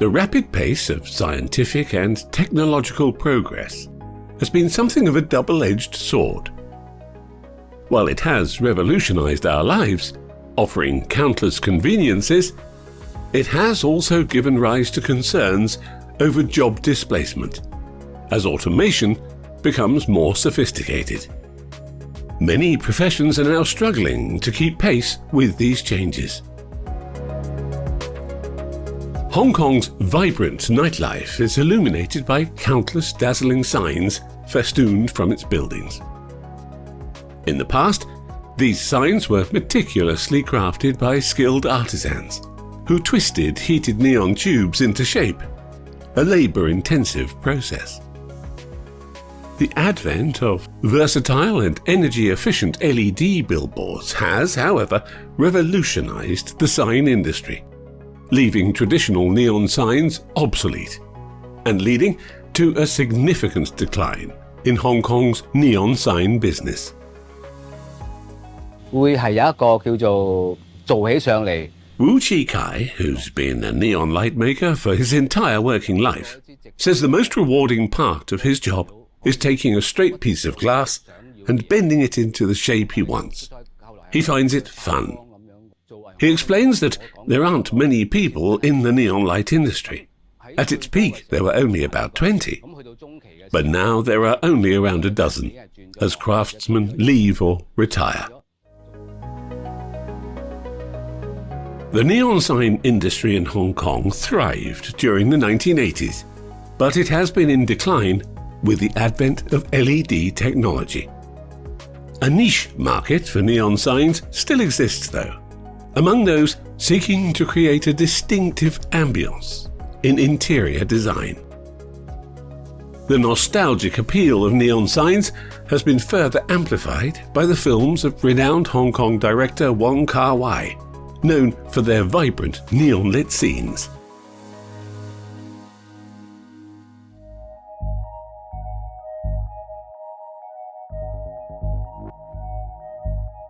The rapid pace of scientific and technological progress has been something of a double-edged sword. While it has revolutionized our lives, offering countless conveniences, it has also given rise to concerns over job displacement, as automation becomes more sophisticated. Many professions are now struggling to keep pace with these changes. Hong Kong's vibrant nightlife is illuminated by countless dazzling signs festooned from its buildings. In the past, these signs were meticulously crafted by skilled artisans who twisted heated neon tubes into shape, a labor-intensive process. The advent of versatile and energy-efficient LED billboards has, however, revolutionized the sign industry, leaving traditional neon signs obsolete and leading to a significant decline in Hong Kong's neon sign business. 會係有一個叫做做起上嚟 Wu Chi-kai, who's been a neon light maker for his entire working life, says the most rewarding part of his job is taking a straight piece of glass and bending it into the shape he wants. He finds it fun. He explains that there aren't many people in the neon light industry. At its peak, there were only about 20. But now there are only around a dozen, as craftsmen leave or retire. The neon sign industry in Hong Kong thrived during the 1980s, but it has been in decline with the advent of LED technology. A niche market for neon signs still exists though, among those seeking to create a distinctive ambience in interior design. The nostalgic appeal of neon signs has been further amplified by the films of renowned Hong Kong director Wong Kar-wai, known for their vibrant neon-lit scenes.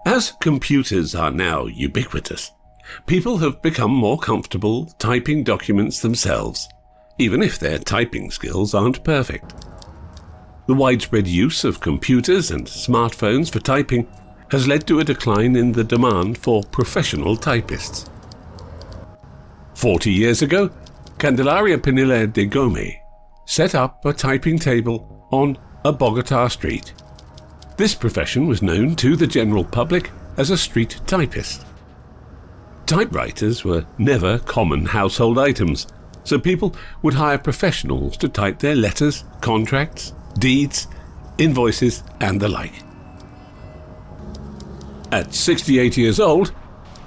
As computers are now ubiquitous, people have become more comfortable typing documents themselves, even if their typing skills aren't perfect. The widespread use of computers and smartphones for typing has led to a decline in the demand for professional typists. 40 years ago, Candelaria Pinilla de Gome set up a typing table on a Bogota street. This profession was known to the general public as a street typist. Typewriters were never common household items, so people would hire professionals to type their letters, contracts, deeds, invoices, and the like. At 68 years old,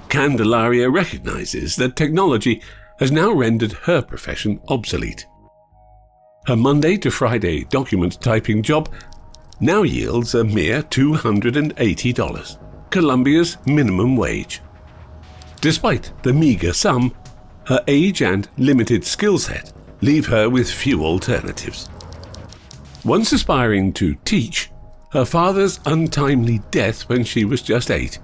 Candelaria recognizes that technology has now rendered her profession obsolete. Her Monday to Friday document typing job now yields a mere $280, Colombia's minimum wage. Despite the meager sum, her age and limited skill set leave her with few alternatives. Once aspiring to teach, her father's untimely death when she was just 8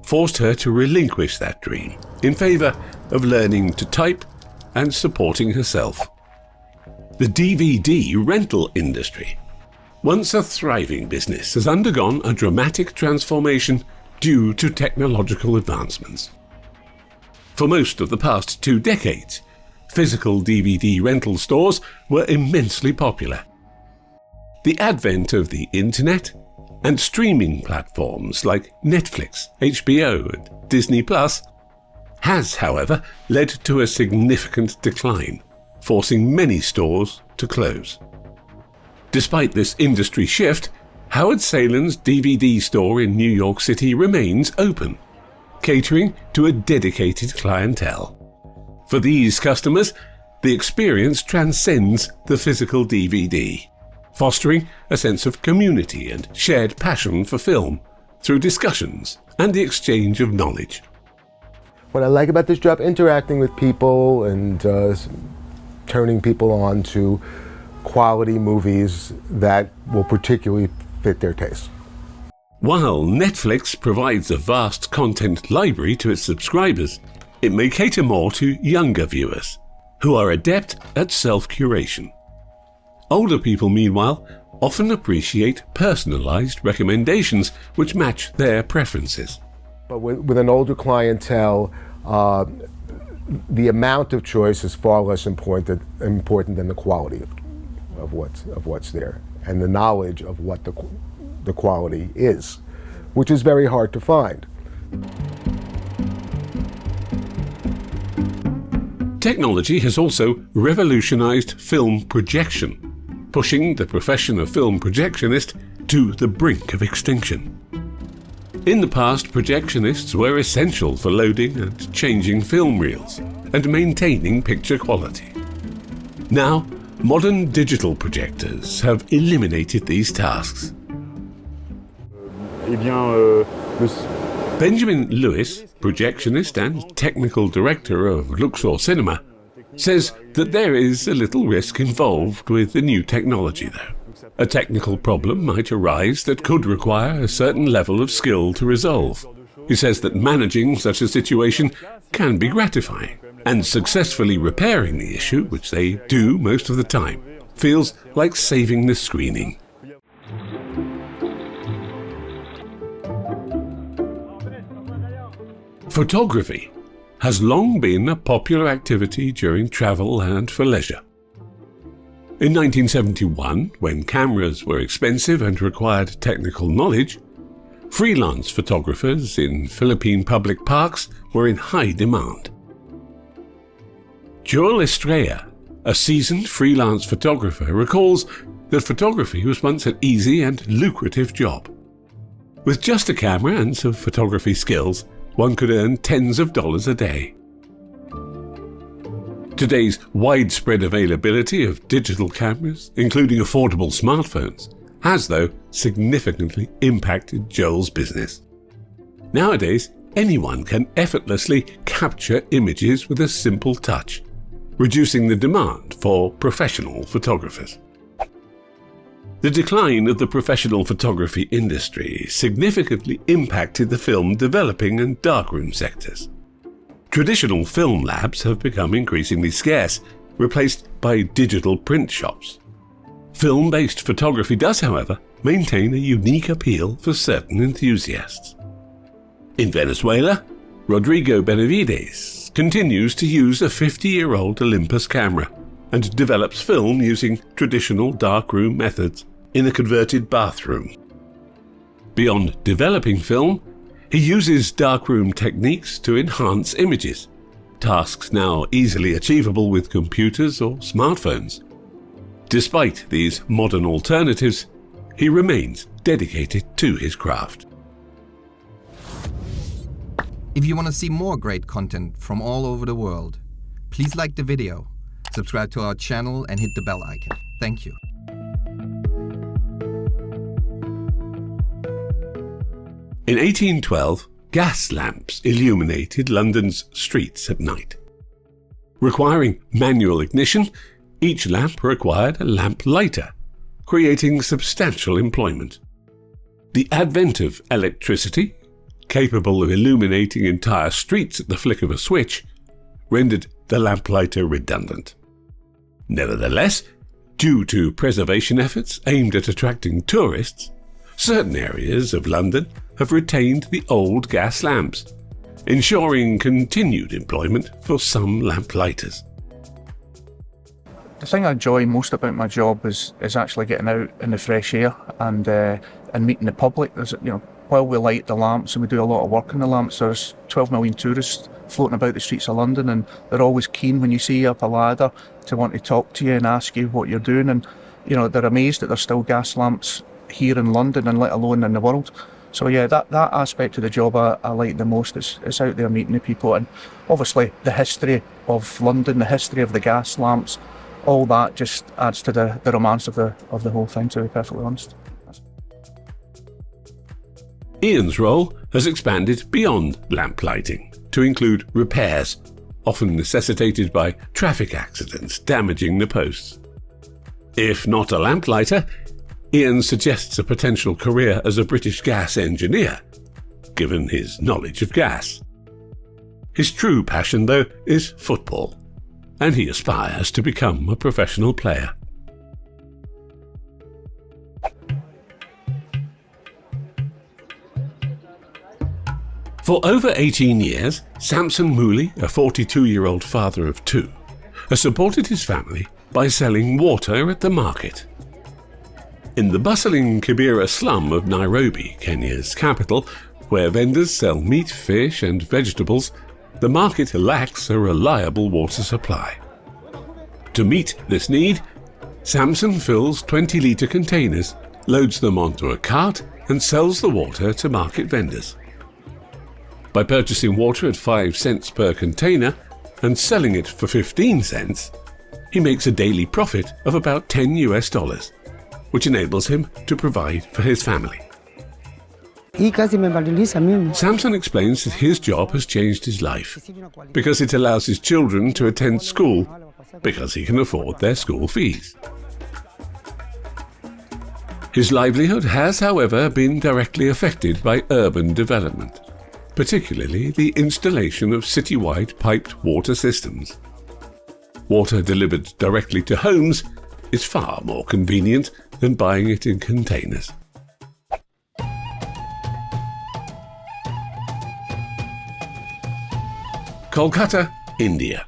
forced her to relinquish that dream in favor of learning to type and supporting herself. The DVD rental industry, once a thriving business, has undergone a dramatic transformation due to technological advancements. For most of the past 2 decades, physical DVD rental stores were immensely popular. The advent of the internet and streaming platforms like Netflix, HBO, and Disney Plus has, however, led to a significant decline, forcing many stores to close. Despite this industry shift, Howard Salen's DVD store in New York City remains open, catering to a dedicated clientele. For these customers, the experience transcends the physical DVD, fostering a sense of community and shared passion for film through discussions and the exchange of knowledge. What I like about this job, interacting with people and turning people on to quality movies that will particularly fit their taste. While Netflix provides a vast content library to its subscribers, it may cater more to younger viewers. who are adept at self-curation. Older people, meanwhile, often appreciate personalized recommendations which match their preferences. But with an older clientele, the amount of choice is far less important than the quality of what's there, and the knowledge of what the quality is, which is very hard to find. Technology has also revolutionized film projection, pushing the profession of film projectionist to the brink of extinction. In the past, projectionists were essential for loading and changing film reels and maintaining picture quality. Now, modern digital projectors have eliminated these tasks. Benjamin Lewis, projectionist and technical director of Luxor Cinema, says that there is a little risk involved with the new technology though. A technical problem might arise that could require a certain level of skill to resolve. He says that managing such a situation can be gratifying, and successfully repairing the issue, which they do most of the time, feels like saving the screening. Photography has long been a popular activity during travel and for leisure. In 1971, when cameras were expensive and required technical knowledge, freelance photographers in Philippine public parks were in high demand. Joel Estrella, a seasoned freelance photographer, recalls that photography was once an easy and lucrative job. With just a camera and some photography skills, one could earn tens of dollars a day. Today's widespread availability of digital cameras, including affordable smartphones, has, though, significantly impacted Joel's business. Nowadays, anyone can effortlessly capture images with a simple touch, reducing the demand for professional photographers. The decline of the professional photography industry significantly impacted the film developing and darkroom sectors. Traditional film labs have become increasingly scarce, replaced by digital print shops. Film-based photography does, however, maintain a unique appeal for certain enthusiasts. In Venezuela, Rodrigo Benavides continues to use a 50-year-old Olympus camera and develops film using traditional darkroom methods in a converted bathroom. Beyond developing film, he uses darkroom techniques to enhance images, tasks now easily achievable with computers or smartphones. Despite these modern alternatives, he remains dedicated to his craft. If you want to see more great content from all over the world, please like the video, subscribe to our channel and hit the bell icon. Thank you. In 1812, gas lamps illuminated London's streets at night. Requiring manual ignition, each lamp required a lamplighter, creating substantial employment. The advent of electricity, capable of illuminating entire streets at the flick of a switch, rendered the lamplighter redundant. Nevertheless, due to preservation efforts aimed at attracting tourists, certain areas of London have retained the old gas lamps, ensuring continued employment for some lamp-lighters. The thing I enjoy most about my job is actually getting out in the fresh air and meeting the public. While we light the lamps and we do a lot of work in the lamps, there's 12 million tourists floating about the streets of London, and they're always keen when you see you up a ladder to want to talk to you and ask you what you're doing, and they're amazed that there's still gas lamps here in London and let alone in the world. So yeah, that aspect of the job I like the most. It's out there meeting the people, and obviously the history of London, the history of the gas lamps, all that just adds to the romance of the whole thing, to be perfectly honest. Ian's role has expanded beyond lamp lighting to include repairs, often necessitated by traffic accidents damaging the posts. If not a lamplighter, Ian suggests a potential career as a British gas engineer, given his knowledge of gas. His true passion, though, is football, and he aspires to become a professional player. For over 18 years, Samson Mooley, a 42-year-old father of two, has supported his family by selling water at the market. In the bustling Kibera slum of Nairobi, Kenya's capital, where vendors sell meat, fish and vegetables, the market lacks a reliable water supply. To meet this need, Samson fills 20-litre containers, loads them onto a cart and sells the water to market vendors. By purchasing water at 5 cents per container and selling it for 15 cents, he makes a daily profit of about $10, which enables him to provide for his family. Samson explains that his job has changed his life because it allows his children to attend school because he can afford their school fees. His livelihood has, however, been directly affected by urban development, particularly the installation of citywide piped water systems. Water delivered directly to homes is far more convenient than buying it in containers. Kolkata, India.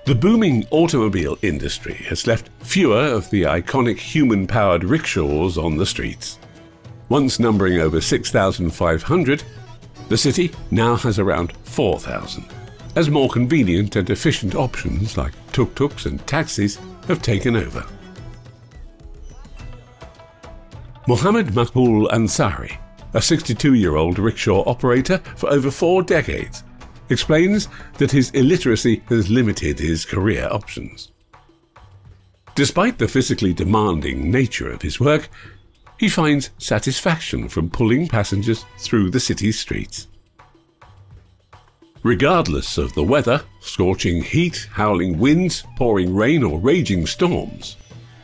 The booming automobile industry has left fewer of the iconic human-powered rickshaws on the streets. Once numbering over 6,500, the city now has around 4,000, as more convenient and efficient options like tuk-tuks and taxis have taken over. Mohammed Makbul Ansari, a 62-year-old rickshaw operator for over 4 decades, explains that his illiteracy has limited his career options. Despite the physically demanding nature of his work, he finds satisfaction from pulling passengers through the city's streets. Regardless of the weather, scorching heat, howling winds, pouring rain or raging storms,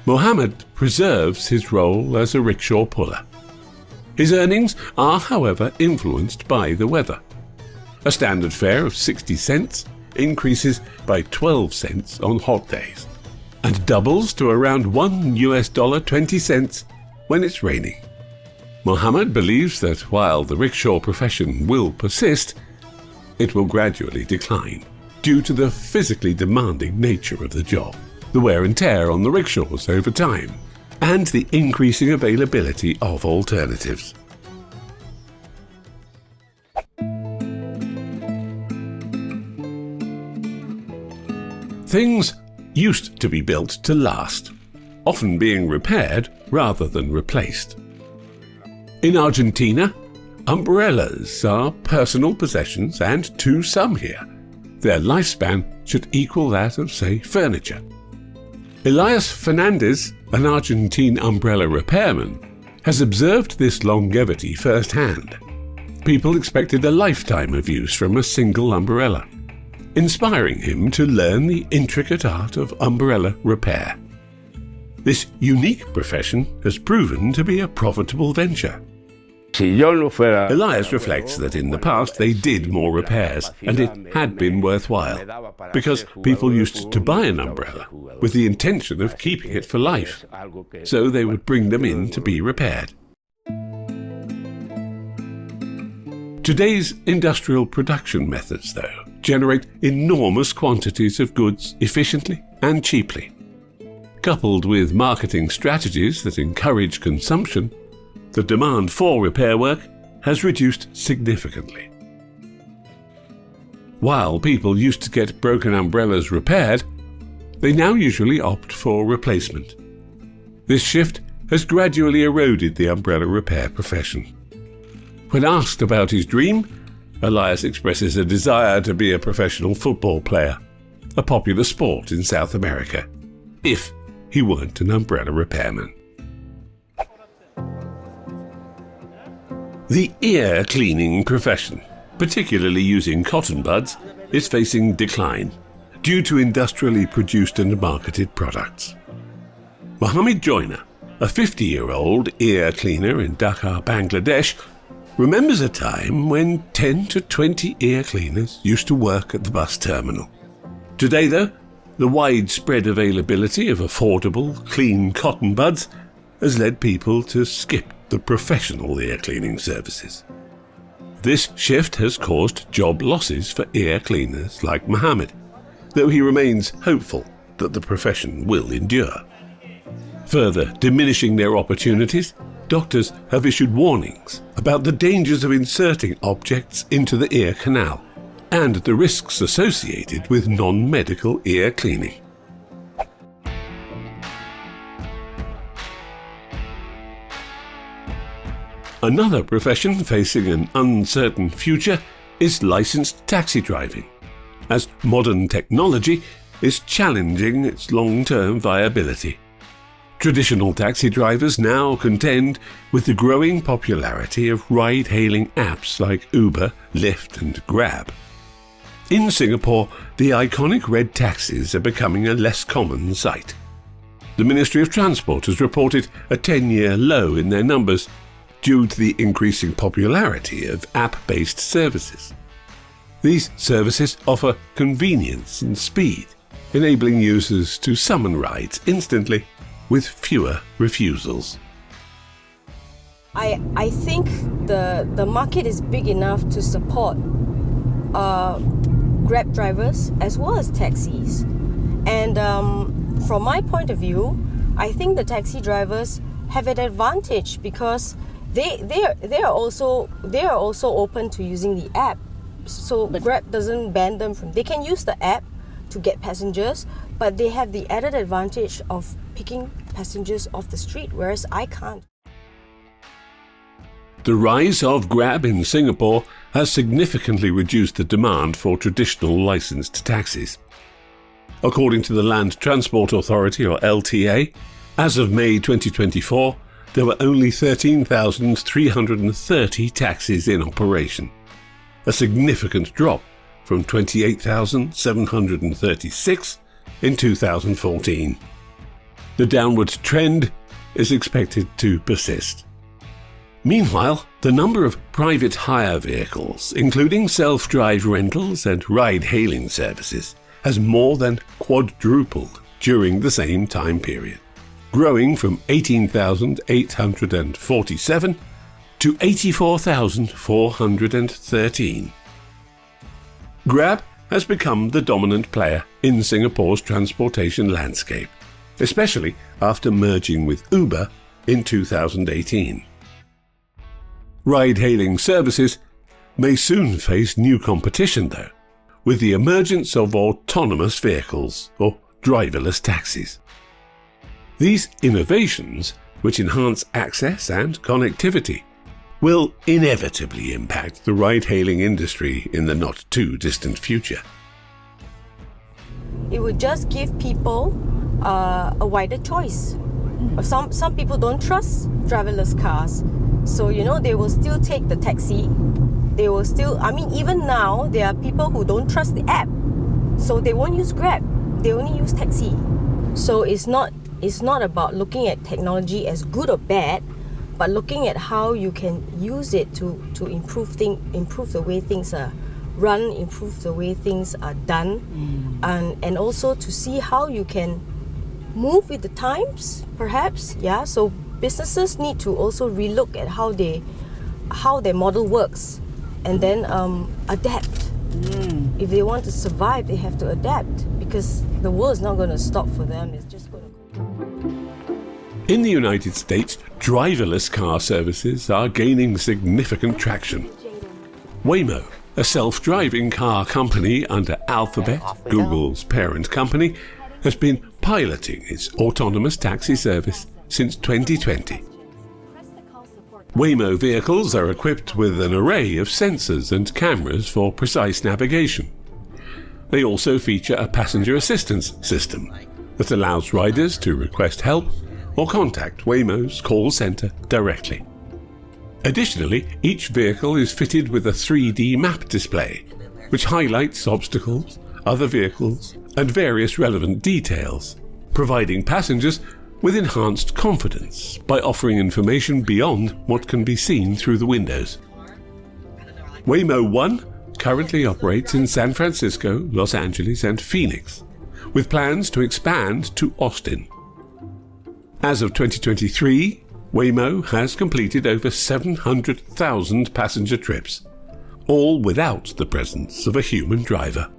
Mohammed preserves his role as a rickshaw puller. His earnings are, however, influenced by the weather. A standard fare of 60 cents increases by 12 cents on hot days and doubles to around $1.20 when it's raining. Mohammed believes that while the rickshaw profession will persist, it will gradually decline due to the physically demanding nature of the job, the wear and tear on the rickshaws over time, and the increasing availability of alternatives. Things used to be built to last, often being repaired rather than replaced. In Argentina, umbrellas are personal possessions, and to some here, their lifespan should equal that of, say, furniture. Elias Fernandez, an Argentine umbrella repairman, has observed this longevity firsthand. People expected a lifetime of use from a single umbrella, inspiring him to learn the intricate art of umbrella repair. This unique profession has proven to be a profitable venture. Elias reflects that in the past they did more repairs, and it had been worthwhile, because people used to buy an umbrella with the intention of keeping it for life, so they would bring them in to be repaired. Today's industrial production methods, though, generate enormous quantities of goods efficiently and cheaply. Coupled with marketing strategies that encourage consumption, the demand for repair work has reduced significantly. While people used to get broken umbrellas repaired, they now usually opt for replacement. This shift has gradually eroded the umbrella repair profession. When asked about his dream, Elias expresses a desire to be a professional football player, a popular sport in South America, if he weren't an umbrella repairman. The ear cleaning profession, particularly using cotton buds, is facing decline due to industrially produced and marketed products. Mohammed Joyner, a 50-year-old ear cleaner in Dhaka, Bangladesh, remembers a time when 10 to 20 ear cleaners used to work at the bus terminal. Today, though, The widespread availability of affordable, clean cotton buds has led people to skip the professional ear cleaning services. This shift has caused job losses for ear cleaners like Mohammed, though he remains hopeful that the profession will endure. Further diminishing their opportunities, doctors have issued warnings about the dangers of inserting objects into the ear canal and the risks associated with non-medical ear cleaning. Another profession facing an uncertain future is licensed taxi driving, as modern technology is challenging its long-term viability. Traditional taxi drivers now contend with the growing popularity of ride-hailing apps like Uber, Lyft and Grab. In Singapore, the iconic red taxis are becoming a less common sight. The Ministry of Transport has reported a 10-year low in their numbers due to the increasing popularity of app-based services. These services offer convenience and speed, enabling users to summon rides instantly with fewer refusals. I think the market is big enough to support Grab drivers as well as taxis. And from my point of view, I think the taxi drivers have an advantage because they are also open to using the app. So Grab doesn't ban them from. They can use the app to get passengers, but they have the added advantage of picking passengers off the street, whereas I can't. The rise of Grab in Singapore has significantly reduced the demand for traditional licensed taxis. According to the Land Transport Authority, or LTA, as of May 2024, there were only 13,330 taxis in operation, a significant drop from 28,736 in 2014. The downward trend is expected to persist. Meanwhile, the number of private hire vehicles, including self-drive rentals and ride-hailing services, has more than quadrupled during the same time period, growing from 18,847 to 84,413. Grab has become the dominant player in Singapore's transportation landscape, especially after merging with Uber in 2018. Ride-hailing services may soon face new competition, though, with the emergence of autonomous vehicles, or driverless taxis. These innovations, which enhance access and connectivity, will inevitably impact the ride-hailing industry in the not-too-distant future. It would just give people a wider choice. Some people don't trust driverless cars, so they will still take the taxi. They will still, even now there are people who don't trust the app, so they won't use Grab. They only use taxi. So it's not about looking at technology as good or bad, but looking at how you can use it to improve the way things are run, improve the way things are done, and also to see how you can move with the times, perhaps. Yeah. So businesses need to also relook at how their model works, and then adapt. If they want to survive, they have to adapt, because the world is not going to stop for them. It's just going to. In the United States, driverless car services are gaining significant traction. Waymo, a self-driving car company under Alphabet, Google's parent company, has been piloting its autonomous taxi service since 2020. Waymo vehicles are equipped with an array of sensors and cameras for precise navigation. They also feature a passenger assistance system that allows riders to request help or contact Waymo's call center directly. Additionally, each vehicle is fitted with a 3D map display, which highlights obstacles, other vehicles, and various relevant details, providing passengers with enhanced confidence by offering information beyond what can be seen through the windows. Waymo One currently operates in San Francisco, Los Angeles, and Phoenix, with plans to expand to Austin. As of 2023, Waymo has completed over 700,000 passenger trips, all without the presence of a human driver.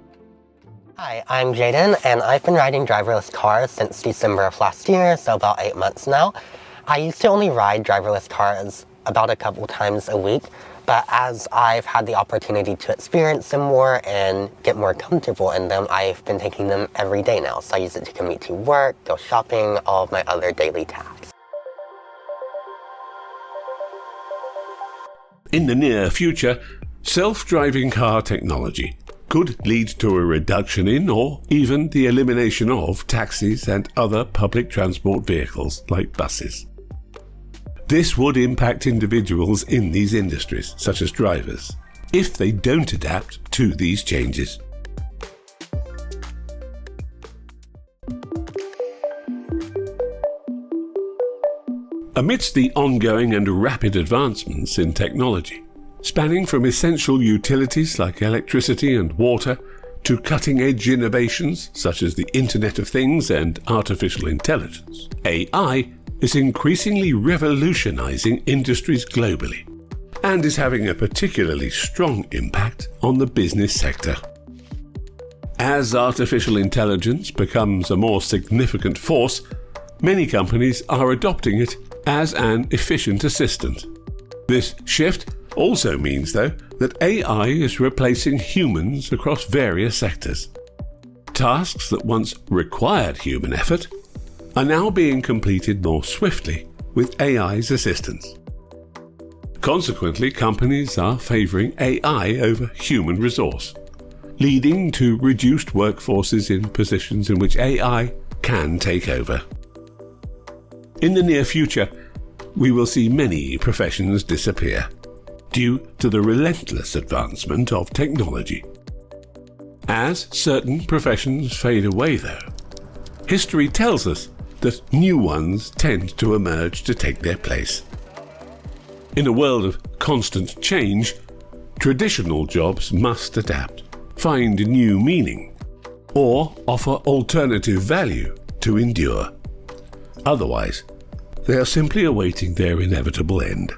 Hi, I'm Jaden, and I've been riding driverless cars since December of last year, so about 8 months now. I used to only ride driverless cars about a couple times a week, but as I've had the opportunity to experience them more and get more comfortable in them, I've been taking them every day now. So I use it to commute to work, go shopping, all of my other daily tasks. In the near future, self-driving car technology could lead to a reduction in or even the elimination of taxis and other public transport vehicles like buses. This would impact individuals in these industries, such as drivers, if they don't adapt to these changes. Amidst the ongoing and rapid advancements in technology, spanning from essential utilities like electricity and water to cutting-edge innovations such as the Internet of Things and artificial intelligence, AI is increasingly revolutionizing industries globally and is having a particularly strong impact on the business sector. As artificial intelligence becomes a more significant force, many companies are adopting it as an efficient assistant. This shift also means, though, that AI is replacing humans across various sectors. Tasks that once required human effort are now being completed more swiftly with AI's assistance. Consequently, companies are favouring AI over human resource, leading to reduced workforces in positions in which AI can take over. In the near future, we will see many professions disappear due to the relentless advancement of technology. As certain professions fade away, though, history tells us that new ones tend to emerge to take their place. In a world of constant change, traditional jobs must adapt, find new meaning, or offer alternative value to endure. Otherwise, they are simply awaiting their inevitable end.